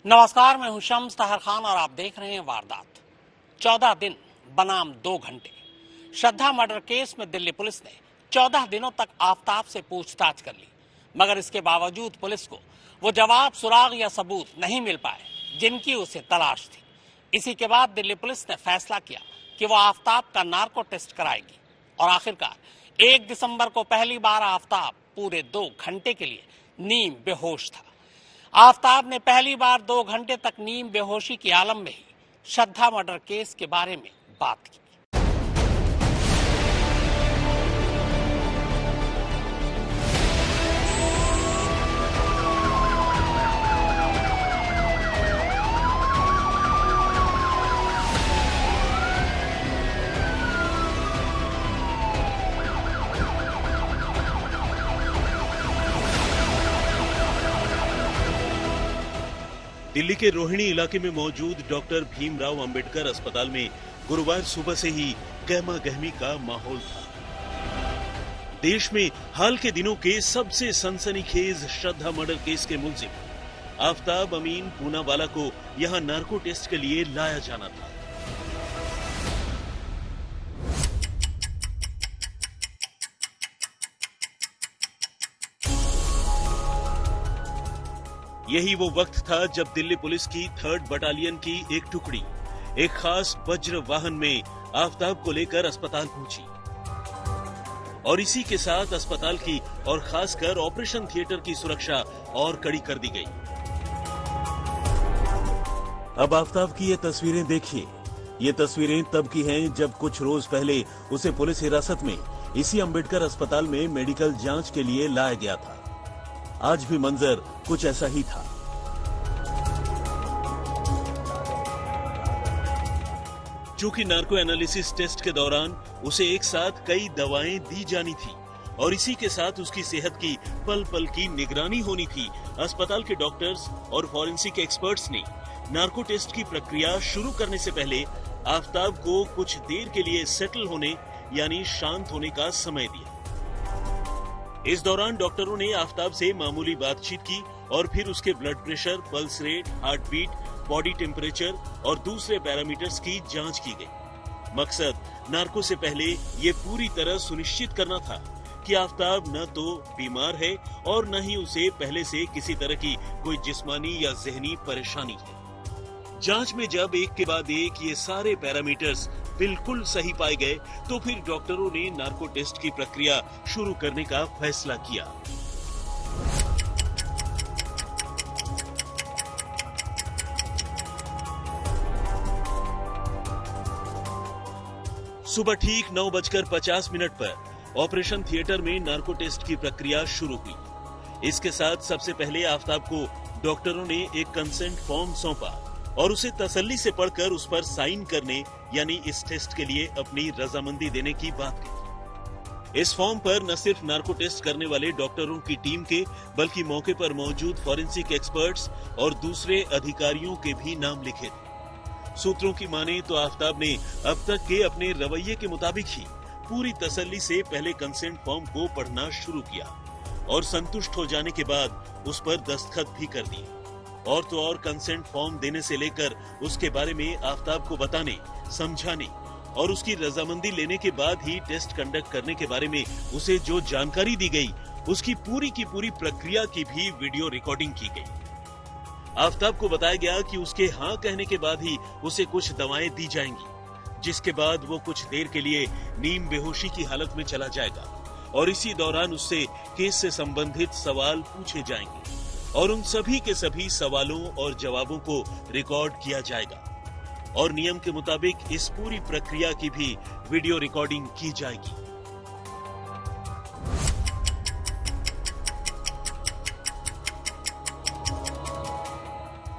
नमस्कार, मैं हूं शम्स ताहर खान और आप देख रहे हैं वारदात। 14 दिन बनाम 2 घंटे। श्रद्धा मर्डर केस में दिल्ली पुलिस ने 14 दिनों तक आफताब से पूछताछ कर ली, मगर इसके बावजूद पुलिस को वो जवाब, सुराग या सबूत नहीं मिल पाए जिनकी उसे तलाश थी। इसी के बाद दिल्ली पुलिस ने फैसला किया कि वो आफताब का नार्को टेस्ट कराएगी और आखिरकार 1 दिसंबर को पहली बार आफताब पूरे 2 घंटे के लिए नीम बेहोश था। आफताब ने पहली बार 2 घंटे तक नीम बेहोशी की आलम में ही श्रद्धा मर्डर केस के बारे में बात की। दिल्ली के रोहिणी इलाके में मौजूद डॉक्टर भीमराव अंबेडकर अस्पताल में गुरुवार सुबह से ही गहमा गहमी का माहौल था। देश में हाल के दिनों के सबसे सनसनीखेज श्रद्धा मर्डर केस के मुलजिम आफताब अमीन पूनावाला को यहां नार्को टेस्ट के लिए लाया जाना था। यही वो वक्त था जब दिल्ली पुलिस की 3rd बटालियन की एक टुकड़ी एक खास वज्र वाहन में आफताब को लेकर अस्पताल पहुंची और इसी के साथ अस्पताल की और खासकर ऑपरेशन थिएटर की सुरक्षा और कड़ी कर दी गई। अब आफताब की ये तस्वीरें देखिए। ये तस्वीरें तब की हैं जब कुछ रोज पहले उसे पुलिस हिरासत में इसी अंबेडकर अस्पताल में मेडिकल जांच के लिए लाया गया था। आज भी मंजर कुछ ऐसा ही था। चूंकि नार्को एनालिसिस टेस्ट के दौरान उसे एक साथ कई दवाएं दी जानी थी और इसी के साथ उसकी सेहत की पल पल की निगरानी होनी थी, अस्पताल के डॉक्टर्स और फॉरेंसिक एक्सपर्ट्स ने नार्को टेस्ट की प्रक्रिया शुरू करने से पहले आफताब को कुछ देर के लिए सेटल होने यानी शांत होने का समय दिया। इस दौरान डॉक्टरों ने आफताब से मामूली बातचीत की और फिर उसके blood pressure, pulse rate, heart beat, body temperature और दूसरे पैरामीटर्स की जांच की गई। मकसद नार्को से पहले ये पूरी तरह सुनिश्चित करना था कि आफताब न तो बीमार है और न ही उसे पहले से किसी तरह की कोई जिस्मानी या जहनी परेशानी है। जांच में जब एक के बाद एक ये सारे पैरामीटर्स बिल्कुल सही पाए गए तो फिर डॉक्टरों ने नार्को टेस्ट की प्रक्रिया शुरू करने का फैसला किया। सुबह ठीक 9:50 पर ऑपरेशन थिएटर में नार्को टेस्ट की प्रक्रिया शुरू हुई। इसके साथ सबसे पहले आफताब को डॉक्टरों ने एक कंसेंट फॉर्म सौंपा और उसे तसल्ली से पढ़कर उस पर साइन करने यानी इस टेस्ट के लिए अपनी रजामंदी देने की बात कही। इस फॉर्म पर न सिर्फ नार्को टेस्ट करने वाले डॉक्टरों की टीम के बल्कि मौके पर मौजूद फॉरेंसिक एक्सपर्ट्स और दूसरे अधिकारियों के भी नाम लिखे थे। सूत्रों की माने तो आफताब ने अब तक के अपने रवैये के मुताबिक ही पूरी तसल्ली से पहले कंसेंट फॉर्म को पढ़ना शुरू किया और संतुष्ट हो जाने के बाद उस पर दस्तखत भी कर दिए। और तो और कंसेंट फॉर्म देने से लेकर उसके बारे में आफताब को बताने, समझाने और उसकी रजामंदी लेने के बाद ही टेस्ट कंडक्ट करने के बारे में उसे जो जानकारी दी गई, उसकी पूरी की पूरी प्रक्रिया की भी वीडियो रिकॉर्डिंग की गई। आफताब को बताया गया कि उसके हाँ कहने के बाद ही उसे कुछ दवाएं दी जाएंगी, जिसके बाद वो कुछ देर के लिए नीम बेहोशी की हालत में चला जाएगा और इसी दौरान उससे केस से संबंधित सवाल पूछे जाएंगे और उन सभी के सभी सवालों और जवाबों को रिकॉर्ड किया जाएगा और नियम के मुताबिक इस पूरी प्रक्रिया की भी वीडियो रिकॉर्डिंग की जाएगी।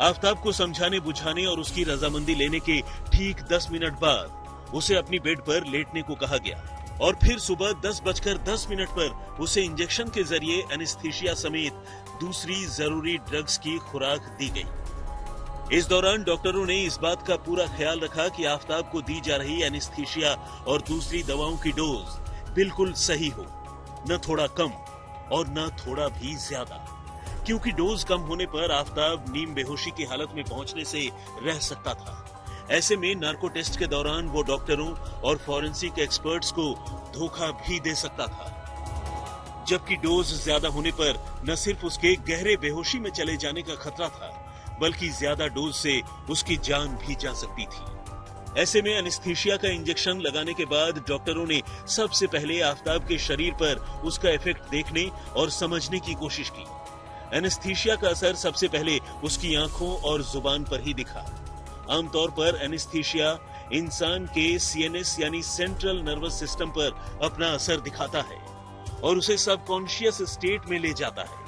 आफताब को समझाने बुझाने और उसकी रजामंदी लेने के ठीक 10 मिनट बाद उसे अपनी बेड पर लेटने को कहा गया और फिर सुबह 10:10 पर उसे इंजेक्शन के जरिए एनेस्थीसिया समेत दूसरी जरूरी ड्रग्स की खुराक दी गई। इस दौरान डॉक्टरों ने इस बात का पूरा ख्याल रखा कि आफताब को दी जा रही एनेस्थीसिया और दूसरी दवाओं की डोज बिल्कुल सही हो, न थोड़ा कम और न थोड़ा भी ज्यादा। क्योंकि डोज कम होने पर आफताब नीम बेहोशी की हालत में पहुंचने से रह सकता था। ऐसे में नार्को टेस्ट के दौरान वो डॉक्टरों और फॉरेंसिक एक्सपर्ट्स को धोखा भी दे सकता था, जबकि डोज ज्यादा होने पर न सिर्फ उसके गहरे बेहोशी में चले जाने का खतरा था, बल्कि ज्यादा डोज से उसकी जान भी जा सकती थी। ऐसे में एनेस्थीसिया का इंजेक्शन लगाने के बाद डॉक्टरों ने सबसे पहले आफताब के शरीर पर उसका इफेक्ट देखने और समझने की कोशिश की। एनेस्थीसिया का असर सबसे पहले उसकी आंखों और जुबान पर ही दिखा। आमतौर पर एनेस्थीसिया इंसान के सीएनएस यानी सेंट्रल नर्वस सिस्टम पर अपना असर दिखाता है और उसे सबकॉन्शियस स्टेट में ले जाता है,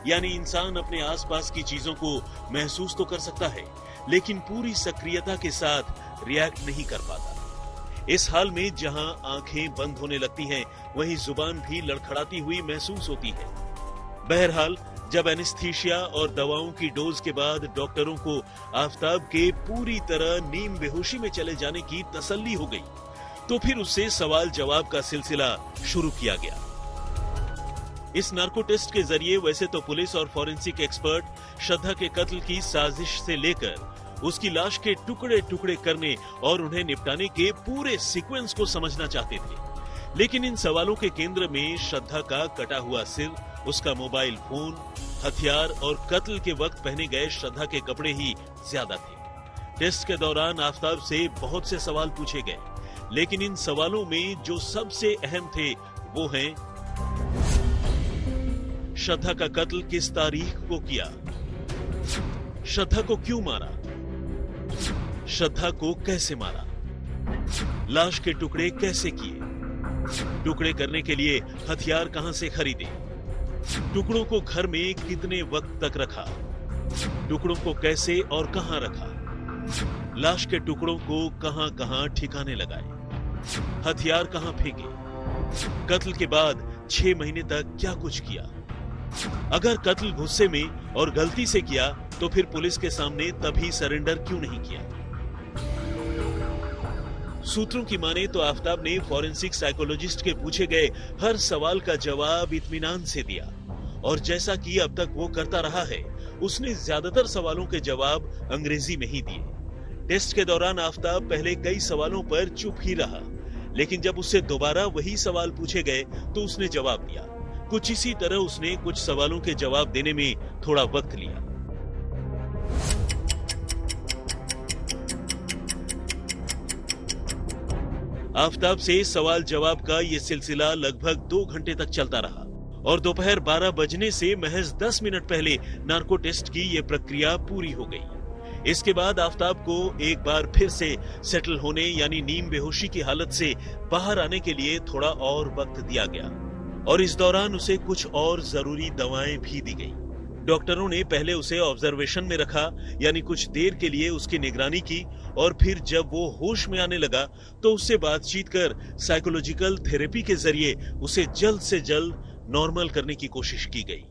यानी इंसान अपने आसपास की चीजों को महसूस तो कर सकता है, लेकिन पूरी सक्रियता के साथ रिएक्ट नहीं कर पाता। इस हाल में जहां आंखें बंद होने लगती हैं, वहीं जुबान भी लड़खड़ाती हुई महसूस होती है। बहरहाल, जब एनेस्थीसिया और दवाओं की डोज के बाद डॉक्टरों को आफताब के पूरी तरह नीम बेहोशी में चले जाने की तसल्ली हो गई, तो फिर उससे सवाल जवाब का सिलसिला शुरू किया गया। इस नार्को टेस्ट के जरिए वैसे तो पुलिस और फॉरेंसिक एक्सपर्ट श्रद्धा के कत्ल की साजिश से लेकर उसकी लाश के टुकड़े टुकड़े करने और उन्हें निपटाने के पूरे सीक्वेंस को समझना चाहते थे, लेकिन इन सवालों के केंद्र में श्रद्धा का कटा हुआ सिर, उसका मोबाइल फोन, हथियार और कत्ल के वक्त पहने गए श्रद्धा के कपड़े ही ज्यादा थे। टेस्ट के दौरान आफताब से बहुत से सवाल पूछे गए, लेकिन इन सवालों में जो सबसे अहम थे वो हैं: श्रद्धा का कत्ल किस तारीख को किया, श्रद्धा को क्यों मारा, श्रद्धा को कैसे मारा, लाश के टुकड़े कैसे किए, टुकड़े करने के लिए हथियार कहां से खरीदे, टुकड़ों को घर में कितने वक्त तक रखा, टुकड़ों को कैसे और कहां रखा, लाश के टुकड़ों को कहां कहां ठिकाने लगाए, हथियार कहां फेंके, कत्ल के बाद 6 महीने तक क्या कुछ किया, अगर कत्ल गुस्से में और गलती से किया तो फिर पुलिस के सामने तभी सरेंडर क्यों नहीं किया। सूत्रों की माने तो आफताब ने फॉरेंसिक साइकोलॉजिस्ट के पूछे गए हर सवाल का जवाब इत्मीनान से दिया, और जैसा कि अब तक वो करता रहा है, उसने ज्यादातर सवालों के जवाब अंग्रेजी में ही दिए। टेस्ट के दौरान आफताब पहले कई सवालों पर चुप ही रहा, लेकिन जब उससे दोबारा वही सवाल पूछे गए तो उसने जवाब दिया। कुछ इसी तरह उसने कुछ सवालों के जवाब देने में थोड़ा वक्त लिया। आफताब से सवाल जवाब का यह सिलसिला लगभग 2 घंटे तक चलता रहा और दोपहर 12 बजने से महज 10 मिनट पहले नार्को टेस्ट की यह प्रक्रिया पूरी हो गई। इसके बाद आफताब को एक बार फिर से सेटल होने यानी नीम बेहोशी की हालत से बाहर आने के लिए थोड़ा और वक्त दिया गया, और इस दौरान उसे कुछ और जरूरी दवाएं भी दी गई। डॉक्टरों ने पहले उसे ऑब्जर्वेशन में रखा, यानी कुछ देर के लिए उसकी निगरानी की, और फिर जब वो होश में आने लगा तो उससे बातचीत कर साइकोलॉजिकल थेरेपी के जरिए उसे जल्द से जल्द नॉर्मल करने की कोशिश की गई।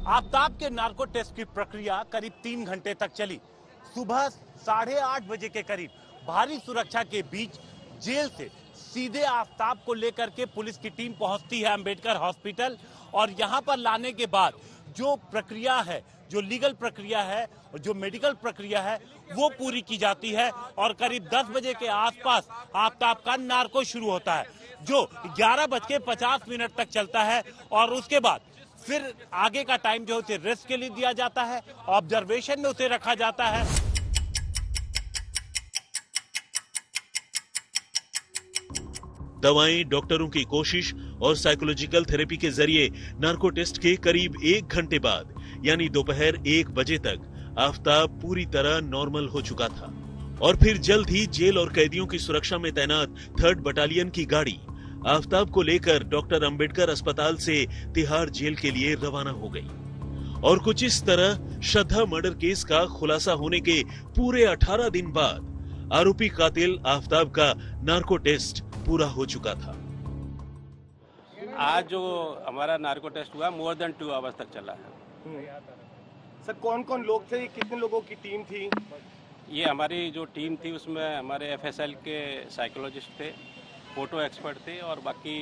आफताब के नार्को टेस्ट की प्रक्रिया करीब 3 घंटे तक चली। सुबह 8:30 बजे के करीब भारी सुरक्षा के बीच जेल से सीधे आफताब को लेकर के पुलिस की टीम पहुंचती है अंबेडकर हॉस्पिटल, और यहां पर लाने के बाद जो प्रक्रिया है, जो लीगल प्रक्रिया है और जो मेडिकल प्रक्रिया है, वो पूरी की जाती है, और करीब 10 बजे के आसपास आफताब का नार्को शुरू होता है, जो 11:50 तक चलता है, और उसके बाद फिर आगे का टाइम जो उसे रेस्ट के लिए दिया जाता है, ऑब्जर्वेशन में उसे रखा जाता है। दवाएं, डॉक्टरों की कोशिश और साइकोलॉजिकल थेरेपी के जरिए नार्को टेस्ट के करीब 1 घंटे बाद यानी दोपहर 1 बजे तक आफताब पूरी तरह नॉर्मल हो चुका था, और फिर जल्द ही जेल और कैदियों की सुरक्षा में तैनात 3rd बटालियन की गाड़ी आफताब को लेकर डॉक्टर अंबेडकर अस्पताल से तिहाड़ जेल के लिए रवाना हो गई। और कुछ इस तरह श्रद्धा मर्डर केस का खुलासा होने के पूरे 18 दिन बाद आरोपी कातिल आफताब का नार्को टेस्ट पूरा हो चुका था। आज जो हमारा नार्को टेस्ट हुआ मोर देन 2 आवर्स तक चला है। सर कौन कौन लोग थे, कितने लोगों की टीम थी? ये हमारी जो टीम थी उसमें हमारे FSL के साइकोलॉजिस्ट थे, फोटो एक्सपर्ट थे, और बाकी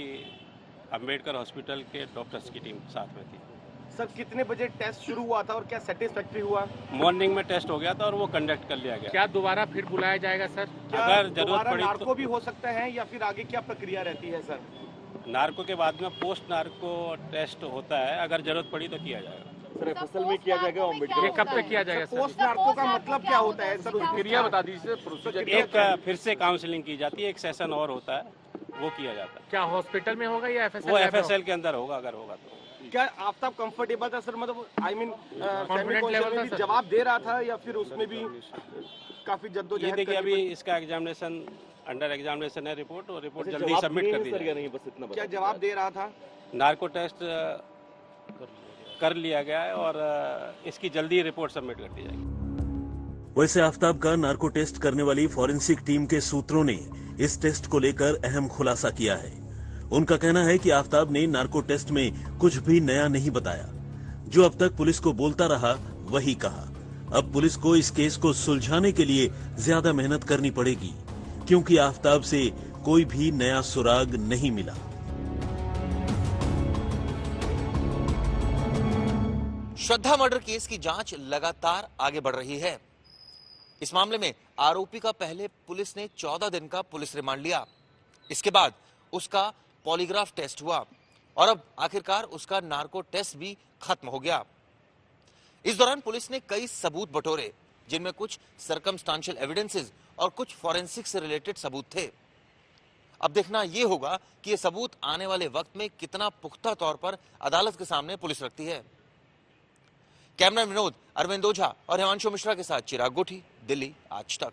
अंबेडकर हॉस्पिटल के डॉक्टर्स की टीम साथ में थी। सर कितने बजे टेस्ट शुरू हुआ था और क्या सेटिस्फैक्ट्री हुआ? मॉर्निंग में टेस्ट हो गया था और वो कंडक्ट कर लिया गया। क्या दोबारा फिर बुलाया जाएगा सर? क्या अगर जरूरत दोबारा पड़ी नार्को तो भी हो सकता है या फिर आगे क्या प्रक्रिया रहती है सर? नार्को के बाद में पोस्ट नार्को टेस्ट होता है, अगर जरूरत पड़ी तो किया जाएगा। सर एफएसएल में किया जाएगा, ये कब तक किया जाएगा सर? पोस्ट नार्को का मतलब क्या होता है सर? प्रक्रिया बता दीजिए, प्रोसीजर। एक फिर से काउंसलिंग की जाती है, एक सेशन और होता है, वो किया जाता है। क्या हॉस्पिटल में होगा या एफएसएल? वो एफएसएल के अंदर होगा, अगर होगा तो। क्या आफ्ताब कंफर्टेबल था सर? मतलब आई मीन Confident level था सर? जवाब दे रहा था या फिर उसमें भी काफी ये जद्दोजहद देखिए, करनी अभी पड़ी? इसका एग्जामिनेशन अंडर एग्जामिनेशन है रिपोर्ट, और रिपोर्ट जल्दी सबमिट कर दी जाएगी। क्या जवाब दे रहा था? नार्को टेस्ट कर लिया गया है और इसकी जल्दी रिपोर्ट सबमिट कर दी जाएगी। वैसे आफ्ताब का नार्को टेस्ट करने वाली फॉरेंसिक टीम के सूत्रों ने इस टेस्ट को लेकर अहम खुलासा किया है। उनका कहना है कि आफ्ताब ने नार्को टेस्ट में कुछ भी नया नहीं बताया। जो अब तक पुलिस को बोलता रहा वही कहा। अब पुलिस को इस केस को सुलझाने के लिए ज्यादा मेहनत करनी पड़ेगी, क्योंकि आफ्ताब से कोई भी नया सुराग नहीं मिला। श्रद्धा मर्डर केस की जांच लगातार आगे बढ़ रही है। इस मामले में आरोपी का पहले पुलिस ने 14 दिन का पुलिस रिमांड लिया। इसके बाद उसका पॉलीग्राफ टेस्ट हुआ और अब आखिरकार उसका नार्को टेस्ट भी खत्म हो गया। इस दौरान पुलिस ने कई सबूत बटोरे, जिनमें कुछ सर्कमस्टांशियल एविडेंसेस और कुछ फॉरेंसिक से रिलेटेड सबूत थे। अब देखना यह होगा कि ये सबूत आने वाले वक्त में कितना पुख्ता तौर पर अदालत के सामने पुलिस रखती है। कैमरा विनोद, अरविंद ओझा और हिमांशु मिश्रा के साथ चिराग गोठी, दिल्ली आज तक।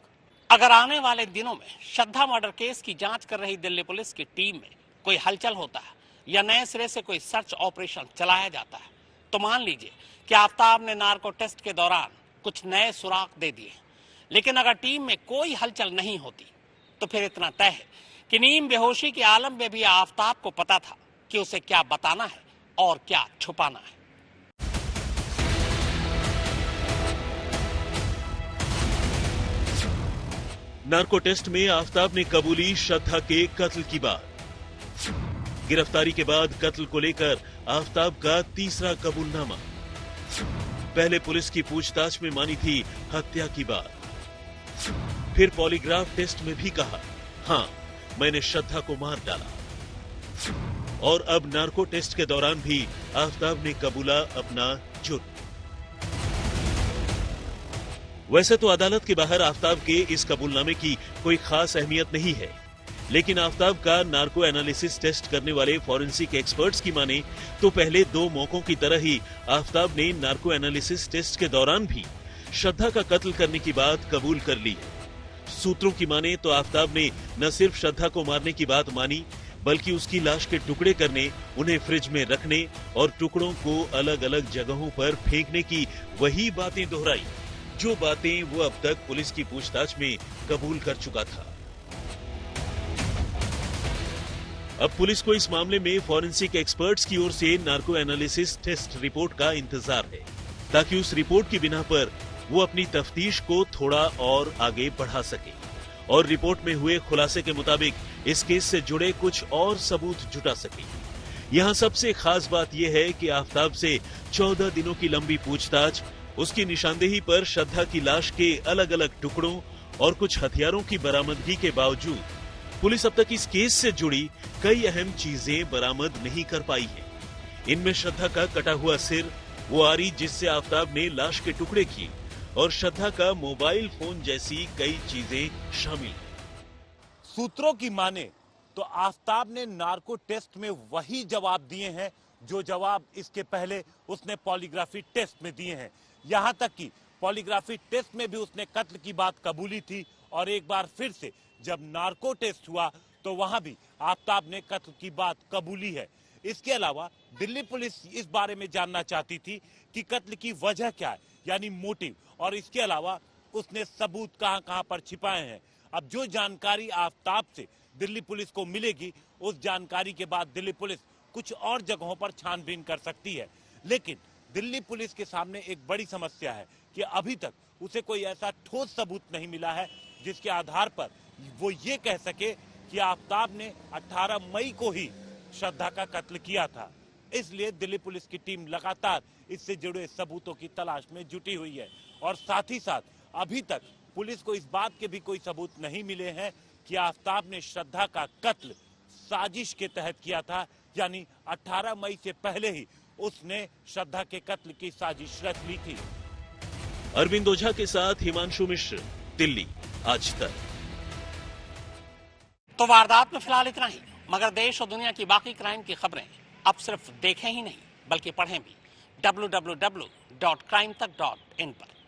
अगर आने वाले दिनों में श्रद्धा मर्डर केस की जांच कर रही दिल्ली पुलिस की टीम में कोई हलचल होता है या नए सिरे से कोई सर्च ऑपरेशन चलाया जाता है, तो मान लीजिए कि आफ्ताब ने नार्को टेस्ट के दौरान कुछ नए सुराग दे दिए। लेकिन अगर टीम में कोई हलचल नहीं होती तो फिर इतना तय है कि नीम बेहोशी के आलम में भी आफ्ताब को पता था कि उसे क्या बताना है और क्या छुपाना है। नार्को टेस्ट में आफ्ताब ने कबूली श्रद्धा के कत्ल की बात। गिरफ्तारी के बाद कत्ल को लेकर आफ्ताब का तीसरा कबूलनामा। पहले पुलिस की पूछताछ में मानी थी हत्या की बात, फिर पॉलीग्राफ टेस्ट में भी कहा, हां मैंने श्रद्धा को मार डाला। और अब नार्को टेस्ट के दौरान भी आफ्ताब ने कबूला अपना जुर्म। वैसे तो अदालत के बाहर आफ्ताब के इस कबूलनामे की कोई खास अहमियत नहीं है, लेकिन आफ्ताब का नार्को एनालिसिस टेस्ट करने वाले फॉरेंसिक एक्सपर्ट्स की माने तो पहले दो मौकों की तरह ही आफ्ताब ने नार्को एनालिसिस टेस्ट के दौरान भी श्रद्धा का कत्ल करने की बात कबूल कर ली है। सूत्रों की माने तो आफ्ताब ने न सिर्फ श्रद्धा को मारने की बात मानी, बल्कि उसकी लाश के टुकड़े करने, उन्हें फ्रिज में रखने और टुकड़ों को अलग अलग जगहों पर फेंकने की वही बातें दोहराई जो बातें वो अब तक पुलिस की पूछताछ में कबूल कर चुका था। अब पुलिस को इस मामले में फॉरेंसिक एक्सपर्ट्स की ओर से नार्को एनालिसिस टेस्ट रिपोर्ट का इंतजार है, ताकि उस रिपोर्ट की बिना पर वो अपनी तफ्तीश को थोड़ा और आगे बढ़ा सके और रिपोर्ट में हुए खुलासे के मुताबिक इस केस से जुड़े कुछ और सबूत जुटा सके। यहाँ सबसे खास बात यह है कि आफ्ताब से 14 दिनों की लंबी पूछताछ, उसकी निशानदेही पर श्रद्धा की लाश के अलग अलग टुकड़ों और कुछ हथियारों की बरामदगी के बावजूद पुलिस अब तक इस केस से जुड़ी कई अहम चीजें बरामद नहीं कर पाई है। इनमें श्रद्धा का कटा हुआ सिर, वो आरी जिससे आफ्ताब ने लाश के टुकड़े किए और श्रद्धा का मोबाइल फोन जैसी कई चीजें शामिल हैं। सूत्रों की माने तो आफ्ताब ने नार्को टेस्ट में वही जवाब दिए हैं जो जवाब इसके पहले उसने पॉलीग्राफी टेस्ट में दिए हैं। यहां तक कि पॉलीग्राफी टेस्ट में भी उसने कत्ल की बात कबूली थी और एक बार फिर से जब नार्को टेस्ट हुआ तो वहां भी आफ्ताब ने कत्ल की बात कबूली है। इसके अलावा दिल्ली पुलिस इस बारे में जानना चाहती थी कि कत्ल की वजह क्या है, यानी मोटिव, और इसके अलावा उसने सबूत कहां-कहां पर छिपाए हैं। अब जो जानकारी आफ्ताब से दिल्ली पुलिस को मिलेगी, उस जानकारी के बाद दिल्ली पुलिस कुछ और जगहों पर छानबीन कर सकती है। लेकिन दिल्ली पुलिस के सामने एक बड़ी समस्या है कि अभी तक उसे कोई ऐसा ठोस सबूत नहीं मिला है जिसके आधार पर वो ये कह सके कि आफ्ताब ने 18 मई को ही श्रद्धा का कत्ल किया था। इसलिए दिल्ली पुलिस की टीम लगातार इससे जुड़े सबूतों की तलाश में जुटी हुई है और साथ ही साथ अभी तक पुलिस को इस बात के भी कोई सबूत नहीं मिले हैं कि आफताब ने श्रद्धा का कत्ल साजिश के तहत किया था, यानी 18 मई से पहले ही उसने श्रद्धा के कत्ल की साजिश रच ली थी। अरविंद ओझा के साथ हिमांशु मिश्र, दिल्ली आज तक। तो वारदात में फिलहाल इतना ही, मगर देश और दुनिया की बाकी क्राइम की खबरें अब सिर्फ देखें ही नहीं बल्कि पढ़ें भी www.crimetak.in पर।